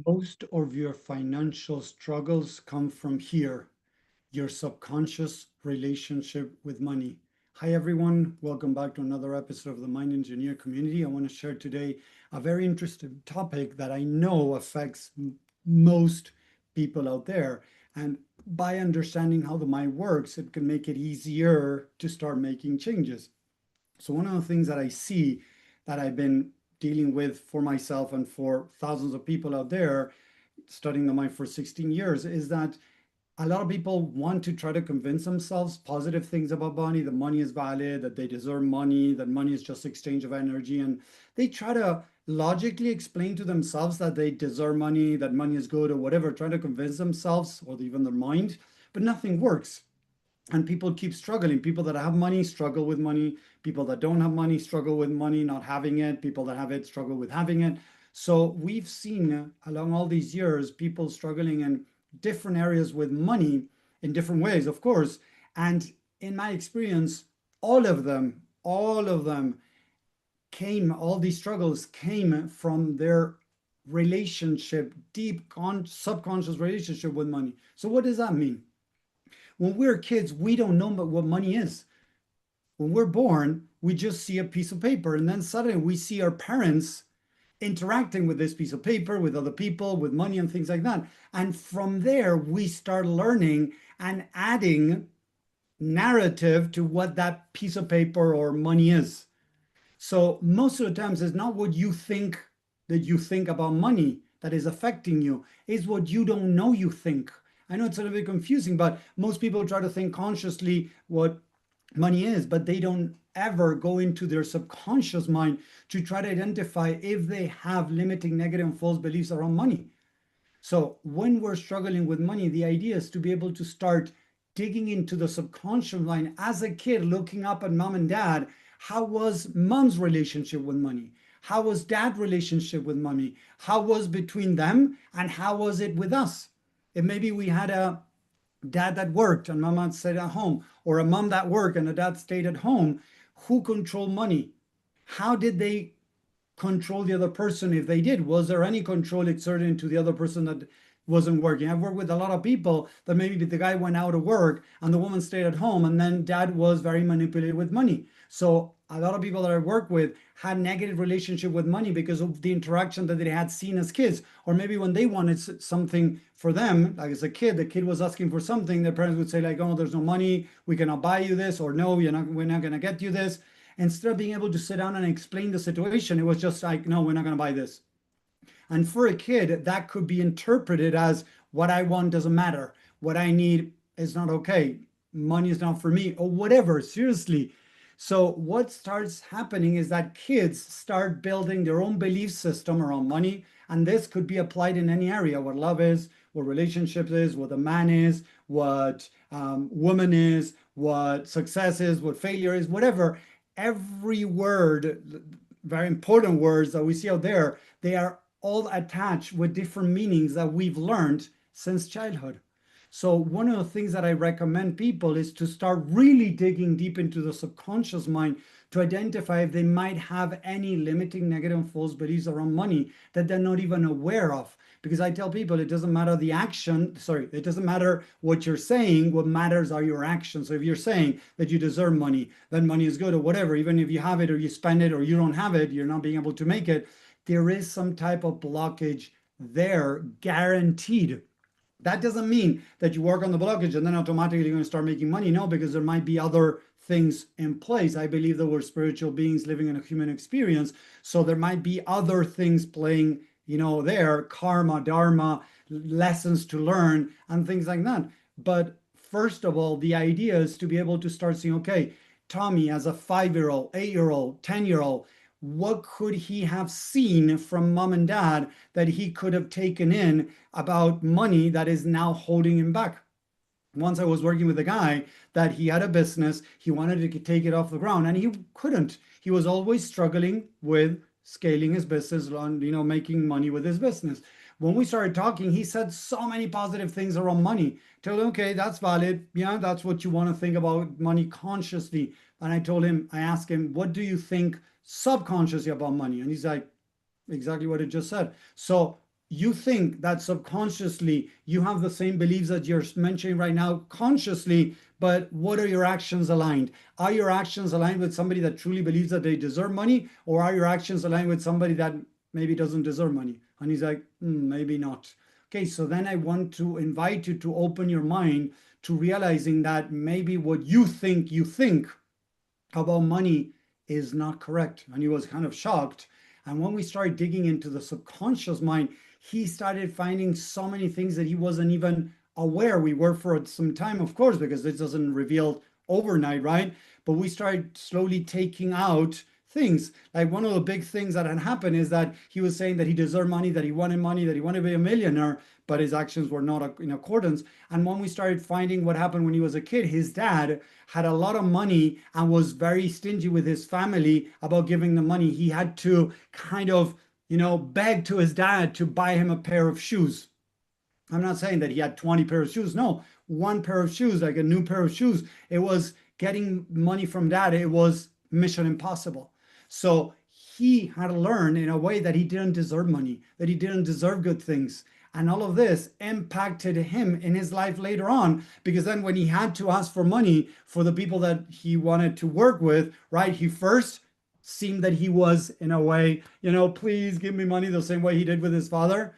Most of your financial struggles come from here, your subconscious relationship with money. Hi, everyone. Welcome back to another episode of the Mind Engineer community. I want to share today a very interesting topic that I know affects most people out there. And by understanding how the mind works, it can make it easier to start making changes. So one of the things that I see that I've been dealing with for myself and for thousands of people out there, studying the mind for 16 years, is that a lot of people want to try to convince themselves positive things about money, that money is valid, that they deserve money, that money is just exchange of energy. And they try to logically explain to themselves that they deserve money, that money is good or whatever, trying to convince themselves or even their mind, but nothing works. And people keep struggling. People that have money struggle with money. People that don't have money struggle with money not having it. People that have it struggle with having it. So we've seen along all these years people struggling in different areas with money in different ways, of course. And in my experience, all of them came, all these struggles came from their relationship, subconscious relationship with money. So what does that mean? When we're kids, we don't know what money is. When we're born, we just see a piece of paper, and then suddenly we see our parents interacting with this piece of paper, with other people, with money, and things like that. And from there, we start learning and adding narrative to what that piece of paper or money is. So most of the times, it's not what you think that you think about money that is affecting you, is what you don't know you think. I know it's a little bit confusing, but most people try to think consciously what money is, but they don't ever go into their subconscious mind to try to identify if they have limiting negative and false beliefs around money. So when we're struggling with money, the idea is to be able to start digging into the subconscious mind as a kid, looking up at mom and dad. How was mom's relationship with money? How was dad's relationship with money? How was between them and how was it with us? If maybe we had a dad that worked and mom stayed at home, or a mom that worked and a dad stayed at home, who controlled money? How did they control the other person? If they did, was there any control exerted into the other person that wasn't working? I've worked with a lot of people that maybe the guy went out to work and the woman stayed at home, and then dad was very manipulated with money. So a lot of people that I work with had negative relationship with money because of the interaction that they had seen as kids. Or maybe when they wanted something for them, like as a kid, the kid was asking for something, their parents would say like, oh, there's no money, we cannot buy you this, or no, we're not going to get you this. Instead of being able to sit down and explain the situation, it was just like, no, we're not going to buy this. And for a kid, that could be interpreted as what I want doesn't matter. What I need is not okay. Money is not for me, or whatever. Seriously. So, what starts happening is that kids start building their own belief system around money. And this could be applied in any area: what love is, what relationships is, what a man is, what woman is, what success is, what failure is, whatever. Every word, very important words that we see out there, they are all attached with different meanings that we've learned since childhood. So, one of the things that I recommend people is to start really digging deep into the subconscious mind to identify if they might have any limiting negative and false beliefs around money that they're not even aware of. Because I tell people it doesn't matter the action, sorry, it doesn't matter what you're saying, what matters are your actions. So if you're saying that you deserve money, that money is good or whatever, even if you have it or you spend it or you don't have it, you're not being able to make it, there is some type of blockage there, guaranteed. That doesn't mean that you work on the blockage and then automatically you're going to start making money. No, because there might be other things in place. I believe that we're spiritual beings living in a human experience. So there might be other things playing, there, karma, dharma, lessons to learn, and things like that. But first of all, the idea is to be able to start saying, okay, Tommy, as a 5-year old, 8-year old, 10-year old, what could he have seen from mom and dad that he could have taken in about money that is now holding him back? Once I was working with a guy that he had a business, he wanted to take it off the ground and he couldn't. He was always struggling with scaling his business on, making money with his business. When we started talking, he said so many positive things around money. Told him, okay, that's valid. Yeah, that's what you want to think about money consciously. And I asked him, what do you think subconsciously about money? And he's like, exactly what it just said. So you think that subconsciously you have the same beliefs that you're mentioning right now consciously, but what are your actions aligned? Are your actions aligned with somebody that truly believes that they deserve money, or are your actions aligned with somebody that maybe doesn't deserve money? And he's like, maybe not. Okay, so then I want to invite you to open your mind to realizing that maybe what you think about money is not correct. And he was kind of shocked. And when we started digging into the subconscious mind, he started finding so many things that he wasn't even aware. We were for some time, of course, because this doesn't reveal overnight, right? But we started slowly taking out things. Like one of the big things that had happened is that he was saying that he deserved money, that he wanted to be a millionaire, but his actions were not in accordance. And when we started finding what happened when he was a kid, his dad had a lot of money and was very stingy with his family about giving them money. He had to kind of, beg to his dad to buy him a pair of shoes. I'm not saying that he had 20 pairs of shoes. No, one pair of shoes, like a new pair of shoes. It was getting money from dad. It was mission impossible. So he had to learn in a way that he didn't deserve money, that he didn't deserve good things. And all of this impacted him in his life later on, because then when he had to ask for money for the people that he wanted to work with, right, he first seemed that he was in a way, please give me money, the same way he did with his father,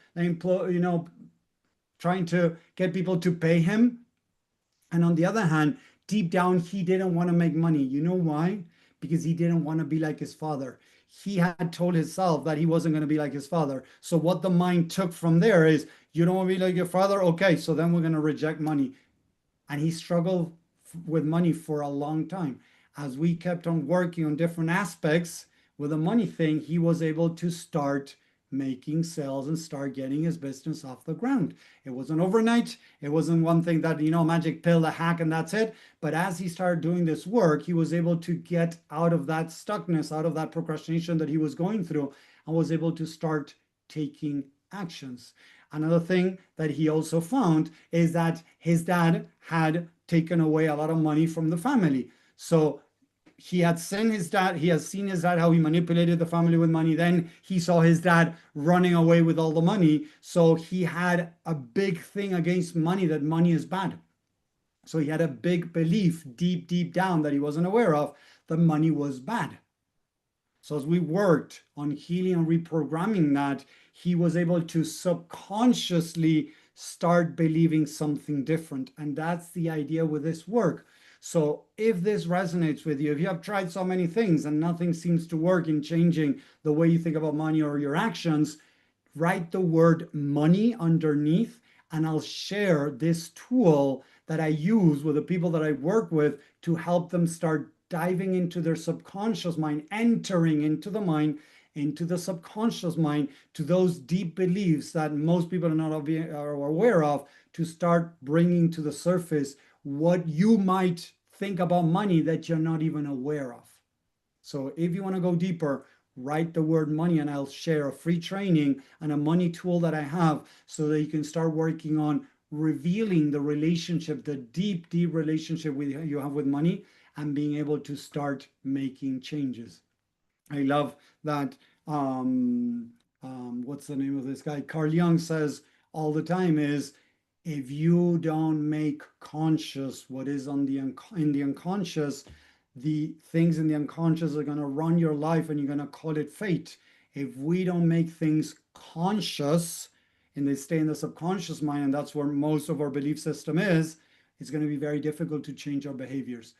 trying to get people to pay him. And on the other hand, deep down, he didn't want to make money. You know why? Because he didn't want to be like his father. He had told himself that he wasn't going to be like his father. So what the mind took from there is, you don't want to be like your father? Okay, so then we're going to reject money. And he struggled with money for a long time. As we kept on working on different aspects with the money thing, he was able to start making sales and start getting his business off the ground. It wasn't overnight. It wasn't one thing that, magic pill, a hack, and that's it. But as he started doing this work, he was able to get out of that stuckness, out of that procrastination that he was going through, and was able to start taking actions. Another thing that he also found is that his dad had taken away a lot of money from the family. So he had seen his dad, how he manipulated the family with money. Then he saw his dad running away with all the money. So he had a big thing against money, that money is bad. So he had a big belief deep, deep down that he wasn't aware of, that money was bad. So as we worked on healing and reprogramming that, he was able to subconsciously start believing something different. And that's the idea with this work. So if this resonates with you, if you have tried so many things and nothing seems to work in changing the way you think about money or your actions, write the word money underneath, and I'll share this tool that I use with the people that I work with to help them start diving into their subconscious mind, entering into the mind, into the subconscious mind, to those deep beliefs that most people are not aware of, to start bringing to the surface what you might think about money that you're not even aware of. So if you want to go deeper, write the word money, and I'll share a free training and a money tool that I have so that you can start working on revealing the relationship, the deep, deep relationship you have with money, and being able to start making changes. I love that. What's the name of this guy? Carl Jung says all the time is, if you don't make conscious what is in the unconscious, the things in the unconscious are going to run your life, and you're going to call it fate. If we don't make things conscious and they stay in the subconscious mind, and that's where most of our belief system is, it's going to be very difficult to change our behaviors.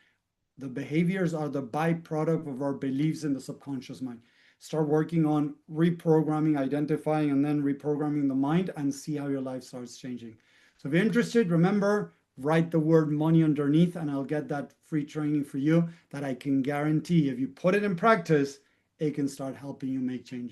The behaviors are the byproduct of our beliefs in the subconscious mind. Start working on reprogramming, identifying, and then reprogramming the mind, and see how your life starts changing. So if you're interested, remember, write the word money underneath, and I'll get that free training for you that I can guarantee if you put it in practice, it can start helping you make changes.